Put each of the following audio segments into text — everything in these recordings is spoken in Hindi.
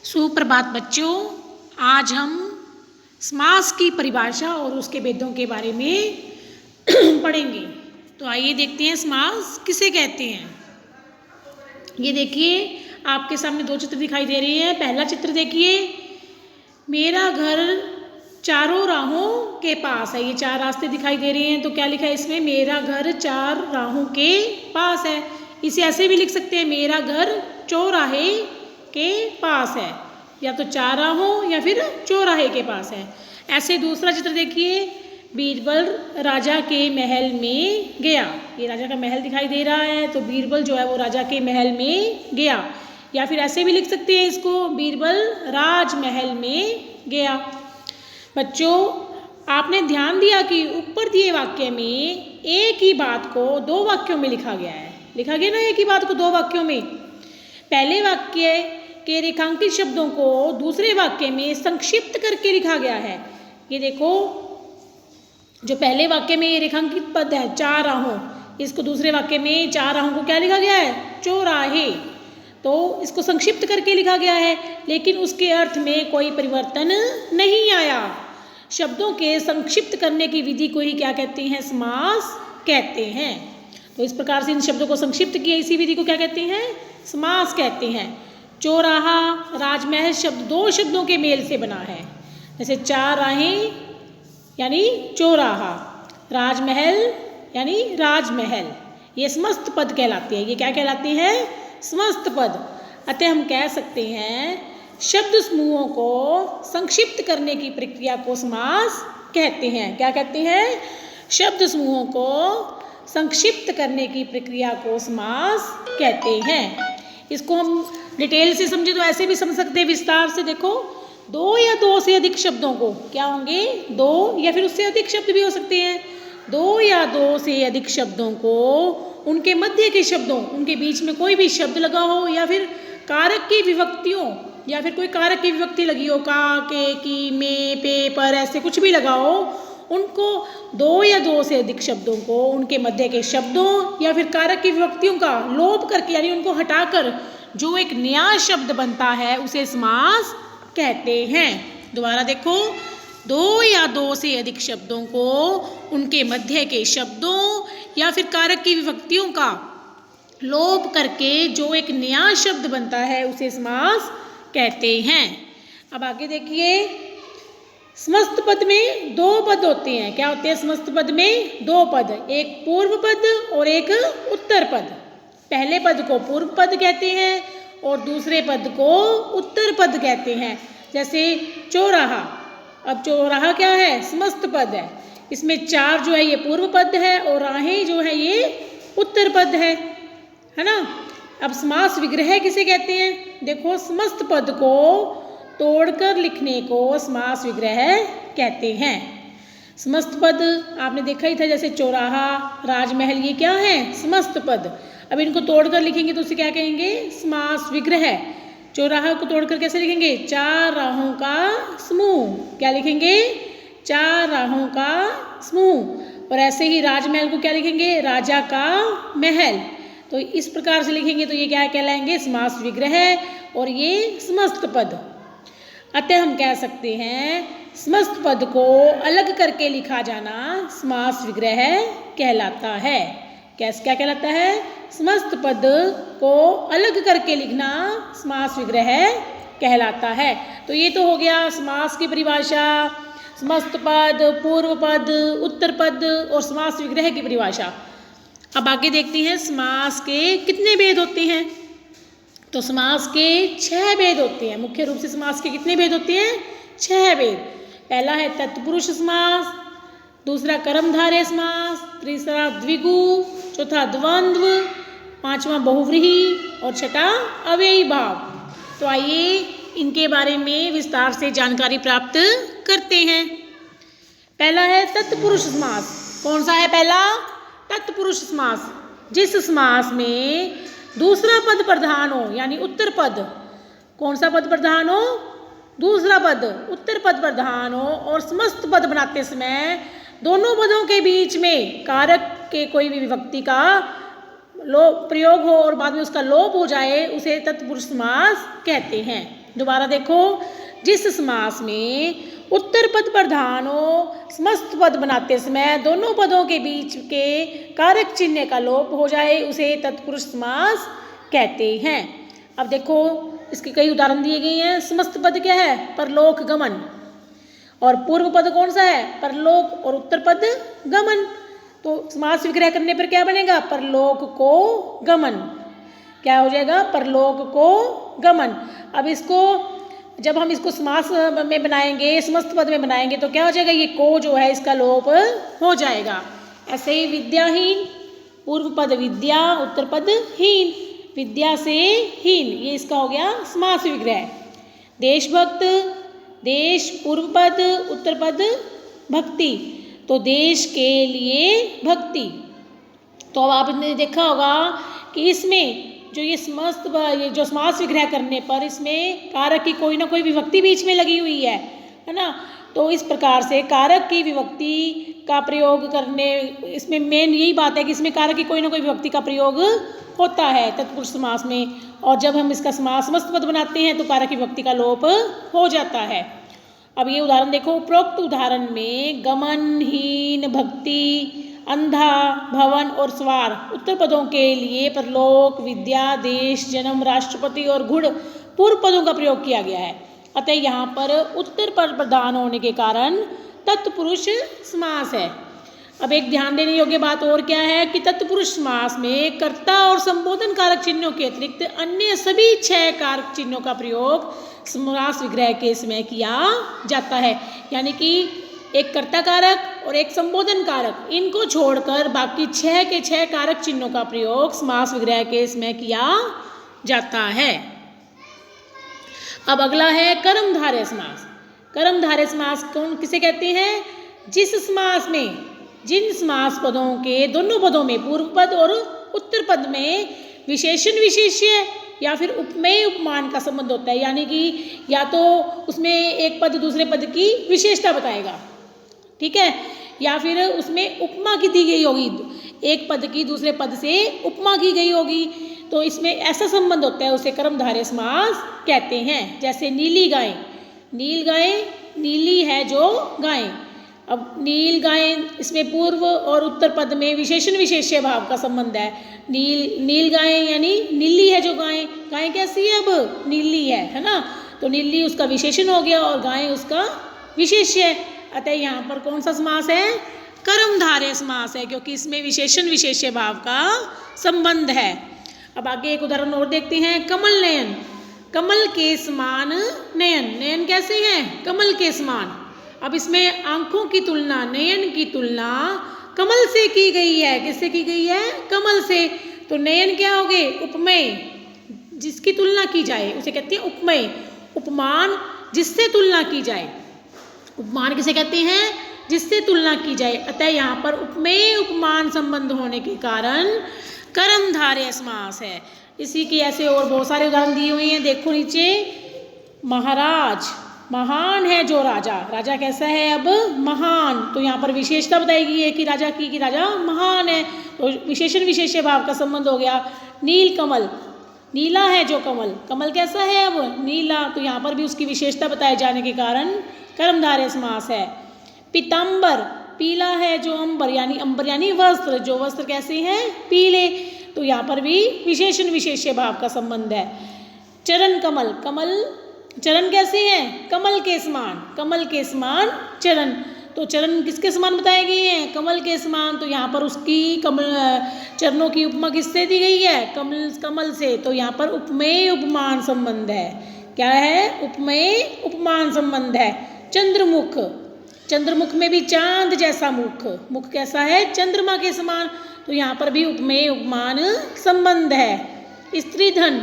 सुप्रभात बच्चों, आज हम समास की परिभाषा और उसके भेदों के बारे में पढ़ेंगे। तो आइए देखते हैं समास किसे कहते हैं। ये देखिए, आपके सामने दो चित्र दिखाई दे रहे हैं। पहला चित्र देखिए, मेरा घर चारों राहों के पास है। ये चार रास्ते दिखाई दे रहे हैं, तो क्या लिखा है इसमें? मेरा घर चार राहों के पास है। इसे ऐसे भी लिख सकते हैं, मेरा घर चौराहे के पास है, या तो चार राहों या फिर चौराहे के पास है। ऐसे दूसरा चित्र देखिए, बीरबल राजा के महल में गया। ये राजा का महल दिखाई दे रहा है, तो बीरबल जो है वो राजा के महल में गया। या फिर ऐसे भी लिख सकते हैं इसको, बीरबल राजमहल में गया। बच्चों, आपने ध्यान दिया कि ऊपर दिए वाक्य में एक ही बात को दो वाक्यों में लिखा गया है। लिखा गया ना एक ही बात को दो वाक्यों में। पहले वाक्य के रेखांकित शब्दों को दूसरे वाक्य में संक्षिप्त करके लिखा गया है। ये देखो, जो पहले वाक्य में ये रेखांकित पद है चार राहों, इसको दूसरे वाक्य में चार राहों को क्या लिखा गया है? चौराहे। तो इसको संक्षिप्त करके लिखा गया है, लेकिन उसके अर्थ में कोई परिवर्तन नहीं आया। शब्दों के संक्षिप्त करने की विधि को ही क्या कहते हैं? समास कहते हैं। तो इस प्रकार से इन शब्दों को संक्षिप्त किया, इसी विधि को क्या कहते हैं? समास कहते हैं। चौराहा, राजमहल शब्द दो शब्दों के मेल से बना है। जैसे चार राहें यानी चौराहा, राजमहल यानी राजमहल। ये समस्त पद कहलाते हैं। ये क्या कहलाते हैं? समस्त पद। अतः हम कह सकते हैं शब्द समूहों को संक्षिप्त करने की प्रक्रिया को समास कहते हैं। क्या कहते हैं? शब्द समूहों को संक्षिप्त करने की प्रक्रिया को समास कहते हैं। इसको हम डिटेल से समझे तो ऐसे भी समझ सकते हैं, विस्तार से देखो। दो या दो से अधिक शब्दों को क्या होंगे? दो या फिर उससे अधिक शब्द भी हो सकते हैं। दो या दो से अधिक शब्दों को उनके मध्य के शब्दों, उनके बीच में कोई भी शब्द लगा हो, या फिर कारक की विभक्तियों, या फिर कोई कारक की विभक्ति लगी हो, का, के, की, में, पे, पर, ऐसे कुछ भी लगा हो, उनको दो या दो से अधिक शब्दों को उनके मध्य के शब्दों या फिर कारक की विभक्तियों का लोप करके, यानी उनको हटाकर जो एक नया शब्द बनता है, उसे समास कहते हैं। दोबारा देखो, दो या दो से अधिक शब्दों को उनके मध्य के शब्दों या फिर कारक की विभक्तियों का लोप करके जो एक नया शब्द बनता है, उसे समास कहते हैं। अब आगे देखिए, समस्त पद में दो पद होते हैं। क्या होते हैं समस्त पद में? दो पद, एक पूर्व पद और एक उत्तर पद। पहले पद को पूर्व पद कहते हैं और दूसरे पद को उत्तर पद कहते हैं। जैसे चौराहा, अब चौराहा क्या है? समस्त पद है। इसमें चार जो है ये पूर्व पद है और राहें जो है ये उत्तर पद है ना। अब समास विग्रह किसे कहते हैं? देखो, समस्त पद को तोड़कर लिखने को समास विग्रह कहते हैं। समस्त पद आपने देखा ही था, जैसे चौराहा, राजमहल, ये क्या है? समस्त पद। अब इनको तोड़कर लिखेंगे तो उसे क्या कहेंगे? समास विग्रह। चौराहा को तोड़कर कैसे लिखेंगे? चार राहों का समूह। क्या लिखेंगे? चार राहों का समूह। और ऐसे ही राजमहल को क्या लिखेंगे? राजा का महल। तो इस प्रकार से लिखेंगे तो ये क्या कहलाएंगे? समास विग्रह, और ये समस्त पद। अतः हम कह सकते हैं समस्त पद को अलग करके लिखा जाना समास विग्रह कहलाता है। क्या कहलाता है? समस्त पद को अलग करके लिखना समास विग्रह कहलाता है। तो ये तो हो गया समास की परिभाषा, समस्त पद, पूर्व पद, उत्तर पद और समास विग्रह की परिभाषा। अब आगे देखते हैं समास के कितने भेद होते हैं। तो समास के 6 भेद होते हैं। मुख्य रूप से समास के कितने भेद होते हैं? 6 भेद। पहला है तत्पुरुष समास, दूसरा कर्मधारय समास, तीसरा द्विगु, चौथा द्वंद्व, पांचवा बहुव्रीहि और छठा अव्ययी भाव। तो आइए इनके बारे में विस्तार से जानकारी प्राप्त करते हैं। पहला है तत्पुरुष समास। कौन सा है पहला? तत्पुरुष समास। जिस समास में दूसरा पद प्रधान हो, यानी उत्तर पद। कौन सा पद प्रधान हो? दूसरा पद, उत्तर पद प्रधान हो, और समस्त पद बनाते समय दोनों पदों के बीच में कारक के कोई भी विभक्ति का प्रयोग हो और बाद में उसका लोप हो जाए, उसे तत्पुरुष समास कहते हैं। दोबारा देखो, जिस समास में उत्तर पद प्रधान हो, समस्त पद बनाते समय दोनों पदों के बीच के कारक चिन्ह का लोप हो जाए उसे तत्पुरुष समास कहते हैं। अब देखो इसके कई उदाहरण दिए गए हैं। समस्त पद क्या है? परलोक गमन। और पूर्व पद कौन सा है? परलोक। और उत्तर पद गमन। तो समास विग्रह करने पर क्या बनेगा? परलोक को गमन। क्या हो जाएगा? परलोक को गमन। अब इसको जब हम इसको समास में बनाएंगे, समस्त पद में बनाएंगे तो क्या हो जाएगा? ये को जो है इसका लोप हो जाएगा। ऐसे ही विद्याहीन, पूर्व पद विद्या, उत्तर पद हीन, विद्या से हीन, ये इसका हो गया समास विग्रह। देशभक्त, देश पूर्व पद, उत्तर पद भक्ति, तो देश के लिए भक्ति। तो अब आपने देखा होगा कि इसमें जो ये जो समास विग्रह करने पर इसमें कारक की कोई ना कोई विभक्ति बीच में लगी हुई है ना। तो इस प्रकार से कारक की विभक्ति का प्रयोग करने, इसमें मेन यही बात है कि इसमें कारक की कोई ना कोई विभक्ति का प्रयोग होता है तत्पुरुष समास में। और जब हम इसका समास समस्त पद बनाते हैं तो कारक की विभक्ति का लोप हो जाता है। अब ये उदाहरण देखो, उपरोक्त उदाहरण में गमन, हीन, भक्ति, अंधा, भवन और स्वार उत्तर पदों के लिए परलोक, विद्या, देश, जन्म, राष्ट्रपति और गुण पूर्व पदों का प्रयोग किया गया है। अतः यहाँ पर उत्तर पद प्रधान होने के कारण तत्पुरुष समास है। अब एक ध्यान देने योग्य बात और क्या है कि तत्पुरुष समास में कर्ता और संबोधन कारक चिन्हों के अतिरिक्त अन्य सभी 6 कारक चिन्हों का प्रयोग समास विग्रह के समय किया जाता है। यानी कि एक कर्ता कारक और एक संबोधन कारक, इनको छोड़कर बाकी 6 के 6 कारक चिन्हों का प्रयोग समास विग्रह के समय किया जाता है। अब अगला है कर्मधारय समास। कर्मधारय समास कौन किसे कहते हैं? जिस समास में जिन समास पदों के दोनों पदों में पूर्व पद और उत्तर पद में विशेषण विशेष्य या फिर उपमेय उपमान का संबंध होता है। यानी कि या तो उसमें एक पद दूसरे पद की विशेषता बताएगा, ठीक है, या फिर उसमें उपमा की दी गई होगी, एक पद की दूसरे पद से उपमा की गई होगी, तो इसमें ऐसा संबंध होता है, उसे कर्मधारय समास कहते हैं। जैसे नीली गाय, नील गाय, नीली है जो गाय। अब नील गाय, इसमें पूर्व और उत्तर पद में विशेषण विशेष्य भाव का संबंध है। नील गाय यानी नीली है जो गाय। गाय कैसी है? अब नीली है ना। तो नीली उसका विशेषण हो गया और गाय उसका विशेष्य। अतः यहाँ पर कौन सा समास है? कर्मधारय समास है, क्योंकि इसमें विशेषण विशेष्य भाव का संबंध है। अब आगे एक उदाहरण और देखते हैं। कमल नयन, कमल के समान नयन, नयन कैसे है? कमल के समान। अब इसमें आंखों की तुलना, नयन की तुलना कमल से की गई है। किससे की गई है? कमल से। तो नयन क्या हो गए? उपमेय, जिसकी तुलना की जाए उसे कहते हैं उपमेय। उपमान, जिससे तुलना की जाए। उपमान किसे कहते हैं? जिससे तुलना की जाए। अतः यहाँ पर उपमेय उपमान संबंध होने के कारण कर्मधारय समास है। इसी के ऐसे और बहुत सारे उदाहरण दिए हुए हैं। देखो नीचे, महाराज, महान है जो राजा, राजा कैसा है? अब महान। तो यहाँ पर विशेषता बताई गई है कि राजा की, कि राजा महान है, तो विशेषण विशेष्य भाव का संबंध हो गया। नील कमल, नीला है जो कमल, कमल कैसा है? अब नीला। तो यहाँ पर भी उसकी विशेषता बताए जाने के कारण कर्मधारय समास है। पीताम्बर, पीला है जो अंबर, यानी अंबर यानी वस्त्र, जो वस्त्र कैसे हैं? पीले। तो यहाँ पर भी विशेषण विशेष्य भाव का संबंध है। चरण कमल, कमल चरण कैसे हैं? कमल के समान, कमल के समान चरण। तो चरण किसके समान बताए गए हैं? कमल के समान। तो यहाँ पर उसकी कमल चरणों की उपमा किससे दी गई है? कमल से। तो यहाँ पर उपमेय उपमान संबंध है। क्या है? उपमेय उपमान संबंध है। चंद्रमुख, चंद्रमुख में भी चांद जैसा मुख, मुख कैसा है? चंद्रमा के समान। तो यहाँ पर भी उपमेय उपमान संबंध है। स्त्री धन,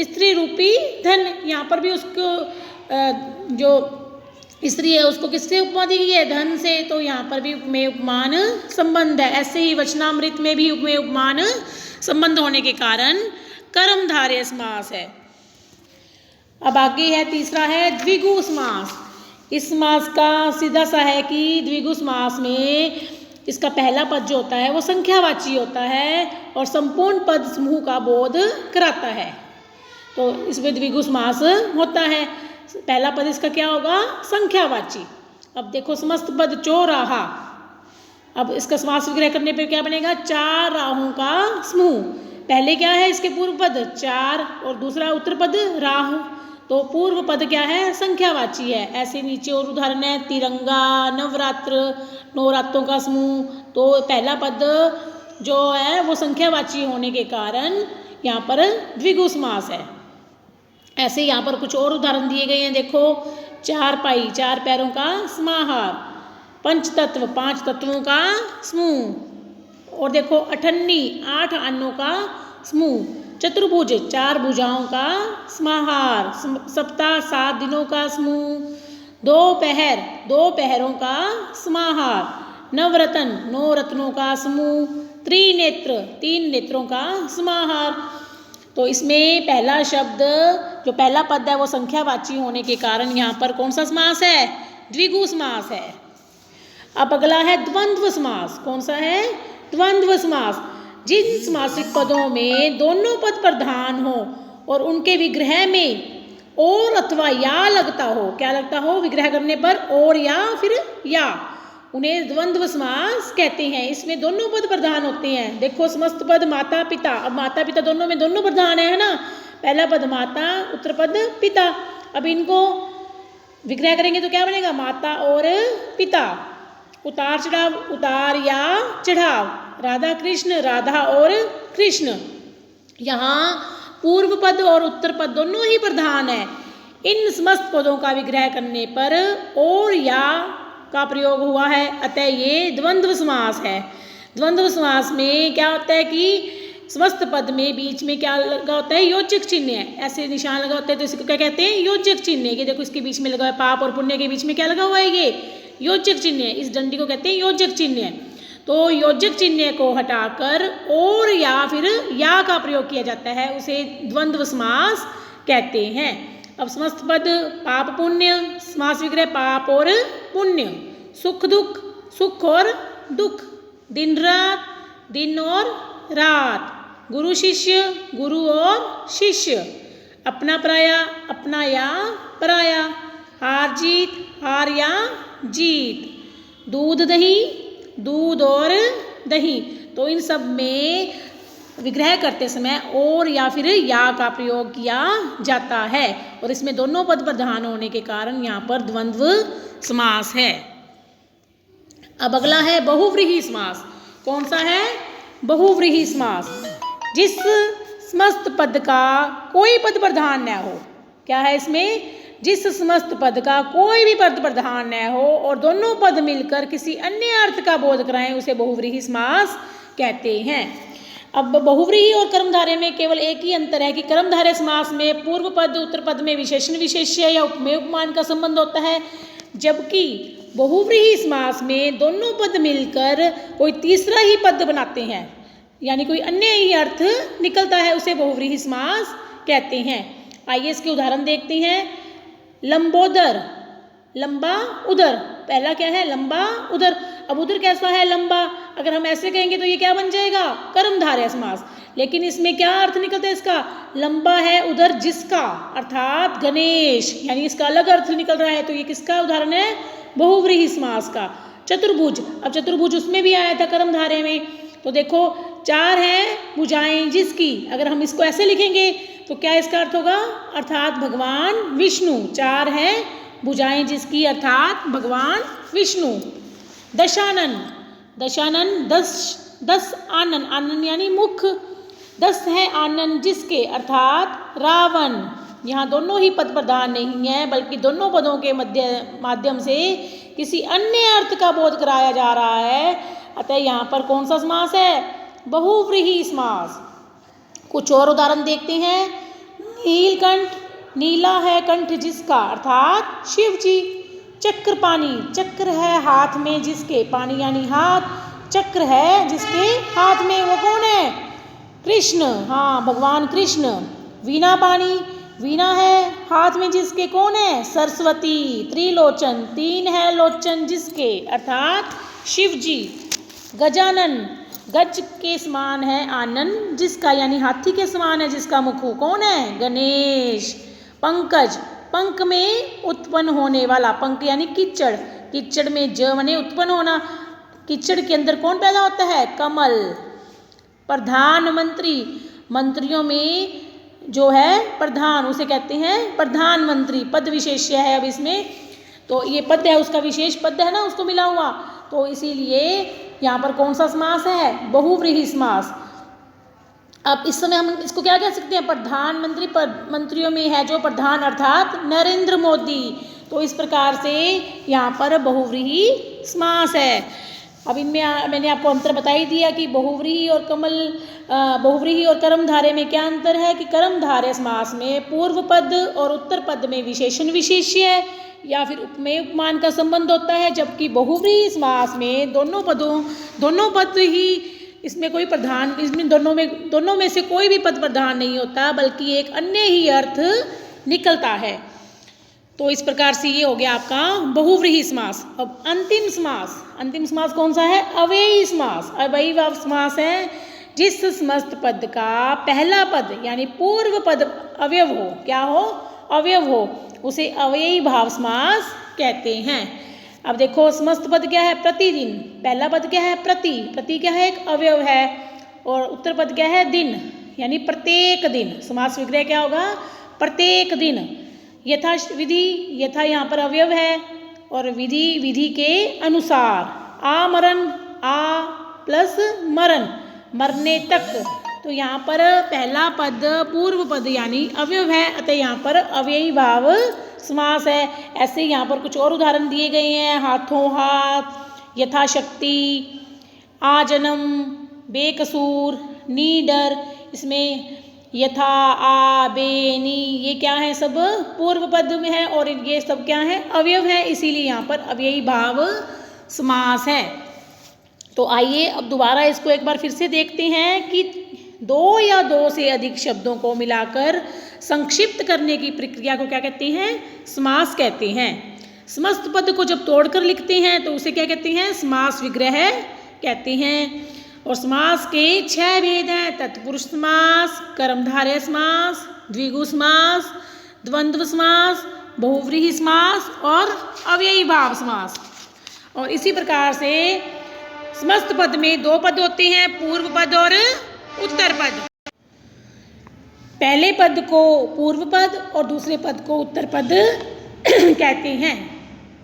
स्त्री रूपी धन, यहाँ पर भी उसको जो स्त्री है उसको किससे उपमा दी गई है? धन से। तो यहाँ पर भी उपमेय उपमान संबंध है। ऐसे ही वचनामृत में भी उपमेय उपमान संबंध होने के कारण कर्मधारय समास है। अब आगे है तीसरा है द्विगु समास। इस समास का सीधा सा है कि द्विगु समास में इसका पहला पद जो होता है वो संख्यावाची होता है और संपूर्ण पद समूह का बोध कराता है। तो इसमें द्विगु समास होता है। पहला पद इसका क्या होगा? संख्यावाची। अब देखो समस्त पद चौराहा, अब इसका समास विग्रह करने पे क्या बनेगा? चार राहों का समूह। पहले क्या है इसके पूर्व पद? चार, और दूसरा उत्तर पद राहु, तो पूर्व पद क्या है? संख्यावाची है। ऐसे नीचे और उदाहरण है तिरंगा, नवरात्र, नवरात्रों का समूह। तो पहला पद जो है वो संख्यावाची होने के कारण यहाँ पर द्विगु समास है। ऐसे यहाँ पर कुछ और उदाहरण दिए गए हैं। देखो चारपाई, चार पैरों का समाहार, पंचतत्व, पांच तत्वों का समूह, और देखो अठन्नी, आठ अन्नों का समूह, चतुर्भुज, चार भुजाओं का समाहार, सप्ताह, सात दिनों का समूह, दोपहर, दो पहरों का समाहार, नवरत्न, नौ रत्नों का समूह, त्रिनेत्र, तीन नेत्रों का समाहार। तो इसमें पहला शब्द जो पहला पद है वो संख्यावाची होने के कारण यहाँ पर कौन सा समास है? द्विगु समास है। अब अगला है द्वंद्व समास। कौन सा है? द्वंद्व समास। जिन समासिक पदों में दोनों पद प्रधान हो और उनके विग्रह में और अथवा या लगता हो। क्या लगता हो विग्रह करने पर? और या फिर या, उन्हें द्वंद्व समास कहते हैं। इसमें दोनों पद प्रधान होते हैं। देखो समस्त पद माता पिता, अब माता पिता दोनों में दोनों प्रधान है ना, पहला पद माता, उत्तर पद पिता। अब इनको विग्रह करेंगे तो क्या बनेगा? माता और पिता। उतार चढ़ाव, उतार या चढ़ाव, राधा कृष्ण, राधा और कृष्ण। यहाँ पूर्व पद और उत्तर पद दोनों ही प्रधान है। इन समस्त पदों का विग्रह करने पर और या का प्रयोग हुआ है, अतः ये द्वंद्व समास है। द्वंद्व समास में क्या होता है कि समस्त पद में बीच में क्या लगा होता है? योजक चिन्ह है। ऐसे निशान लगा होता है तो इसको क्या कहते हैं? योजक चिन्ह। ये देखो इसके बीच में लगा है, पाप और पुण्य के बीच में क्या लगा हुआ है? ये योजक चिन्ह है। इस डंडी को कहते हैं योजक चिन्ह है। तो योजक चिन्ह को हटाकर और या फिर या का प्रयोग किया जाता है, उसे द्वंद्व समास कहते हैं। अब समस्त पद पाप पुण्य, समास विग्रह पाप और पुण्य, सुख दुख, सुख और दुख, दिन रात, दिन और रात, गुरु शिष्य, गुरु और शिष्य, अपना पराया, अपना या पराया, हार जीत, हार या जीत, दूध दही, दूध और दही। तो इन सब में विग्रह करते समय और या फिर या का प्रयोग किया जाता है, और इसमें दोनों पद प्रधान होने के कारण यहाँ पर द्वंद्व समास है। अब अगला है बहुव्रीहि समास। कौन सा है? बहुव्रीहि समास। जिस समस्त पद का कोई पद प्रधान न हो। क्या है इसमें? जिस समस्त पद का कोई भी पद प्रधान न हो और दोनों पद मिलकर किसी अन्य अर्थ का बोध कराएं, उसे बहुव्रीहि समास कहते हैं। अब बहुव्रीहि और कर्मधारय में केवल एक ही अंतर है कि कर्मधारय समास में पूर्व पद उत्तर पद में विशेषण विशेष्य या उपमेय उपमान का संबंध होता है, जबकि बहुव्रीहि समास में दोनों पद मिलकर कोई तीसरा ही पद बनाते हैं, यानी कोई अन्य ही अर्थ निकलता है, उसे बहुव्रीहि समास कहते हैं। आइए इसके उदाहरण देखते हैं। लंबोदर, लंबा उदर। पहला क्या है? लंबा उदर। अब उदर कैसा है? लंबा। अगर हम ऐसे कहेंगे तो ये क्या बन जाएगा? कर्मधारय समास। लेकिन इसमें क्या अर्थ निकलता है इसका? लंबा है उदर जिसका, अर्थात गणेश, यानी इसका अलग अर्थ निकल रहा है। तो ये किसका उदाहरण है? बहुव्रीहि समास का। चतुर्भुज, अब चतुर्भुज उसमें भी आया था कर्मधारय में। तो देखो चार हैं भुजाएं जिसकी, अगर हम इसको ऐसे लिखेंगे तो क्या इसका अर्थ होगा? अर्थात भगवान विष्णु। चार हैं भुजाएं जिसकी, अर्थात भगवान विष्णु। दशानन, दशानन दस आनन, आनन यानी मुख, 10 है आनन जिसके, अर्थात रावण। यहाँ दोनों ही पद प्रधान नहीं है, बल्कि दोनों पदों के माध्यम से किसी अन्य अर्थ का बोध कराया जा रहा है, अतः यहाँ पर कौन सा समास है? बहुव्रीहि समास। कुछ और उदाहरण देखते हैं। नीलकंठ, नीला है कंठ जिसका, अर्थात शिव जी। चक्रपाणी, चक्र है हाथ में जिसके, पानी यानी हाथ, चक्र है जिसके हाथ में, वो कौन है? कृष्ण, हाँ भगवान कृष्ण। वीणापाणी, वीणा है हाथ में जिसके, कौन है? सरस्वती। त्रिलोचन, 3 है लोचन जिसके, अर्थात शिव जी। गजानन, गज के समान है आनन जिसका, यानी हाथी के समान है जिसका मुख हो। कौन है? गणेश। पंकज, पंख में उत्पन्न होने वाला, पंख यानी कीचड़, कीचड़ में ज बने उत्पन्न होना, कीचड़ के अंदर कौन पैदा होता है? कमल। प्रधानमंत्री, मंत्रियों में जो है प्रधान उसे कहते हैं प्रधानमंत्री, पद विशेष्य है अब इसमें, तो ये पद है उसका विशेष पद है ना उसको मिला हुआ, तो इसीलिए यहाँ पर कौन सा समास है? बहुव्रीहि समास। अब इस समय हम इसको क्या कह सकते हैं? प्रधानमंत्री, मंत्रियों में है जो प्रधान अर्थात नरेंद्र मोदी, तो इस प्रकार से यहाँ पर बहुव्रीहि समास है। अब इनमें मैंने आपको अंतर बता ही दिया कि बहुव्रीहि और बहुव्रीहि और कर्मधारय में क्या अंतर है कि कर्मधारय समास में पूर्व पद और उत्तर पद में विशेषण विशेष्य है या फिर उपमेय उपमान का संबंध होता है, जबकि बहुव्रीहि समास में दोनों पद ही, इसमें कोई प्रधान, इसमें दोनों में से कोई भी पद प्रधान नहीं होता बल्कि एक अन्य ही अर्थ निकलता है। तो इस प्रकार से ये हो गया आपका बहुव्रीहि समास। अब अंतिम समास कौन सा है? अव्ययी समास। अव्ययी भाव समास है जिस समस्त पद का पहला पद यानी पूर्व पद अवयव हो, क्या हो? अवयव हो, उसे अव्ययी भाव समास कहते हैं। अब देखो समस्त पद क्या है? प्रतिदिन। पहला पद क्या है? प्रति, प्रति क्या है? एक अवयव है। और उत्तर पद क्या है? दिन, यानी प्रत्येक दिन। समास विग्रह क्या होगा? प्रत्येक दिन। यथा विधि, यथा यहाँ पर अवयव है और विधि, विधि के अनुसार। आमरण, आ प्लस मरण, मरने तक, तो यहाँ पर पहला पद पूर्व पद यानी अवयव है, अतः यहाँ पर अव्ययी भाव समास है। ऐसे यहाँ पर कुछ और उदाहरण दिए गए हैं, हाथों हाथ, यथाशक्ति, आजन्म, बेकसूर, नीडर, इसमें यथा, आ, बे, नी, ये क्या है? सब पूर्व पद में है और ये सब क्या है? अवयव है, इसीलिए यहाँ पर अव्ययी भाव समास है। तो आइए अब दोबारा इसको एक बार फिर से देखते हैं कि दो या दो से अधिक शब्दों को मिलाकर संक्षिप्त करने की प्रक्रिया को क्या कहते हैं? समास कहते हैं। समस्त पद को जब तोड़कर लिखते हैं तो उसे क्या कहते हैं? समास विग्रह कहते हैं। और समास के 6 भेद हैं: तत्पुरुष समास, कर्मधारय समास, द्विगु समास, द्वंद्व समास, बहुव्रीहि समास और अव्ययी भाव समास। और इसी प्रकार से समस्त पद में 2 पद होते हैं, पूर्व पद और उत्तर पद। पहले पद को पूर्व पद और दूसरे पद को उत्तर पद कहते हैं।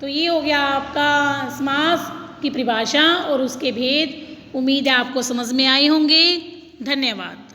तो ये हो गया आपका समास की परिभाषा और उसके भेद। उम्मीद है आपको समझ में आए होंगे। धन्यवाद।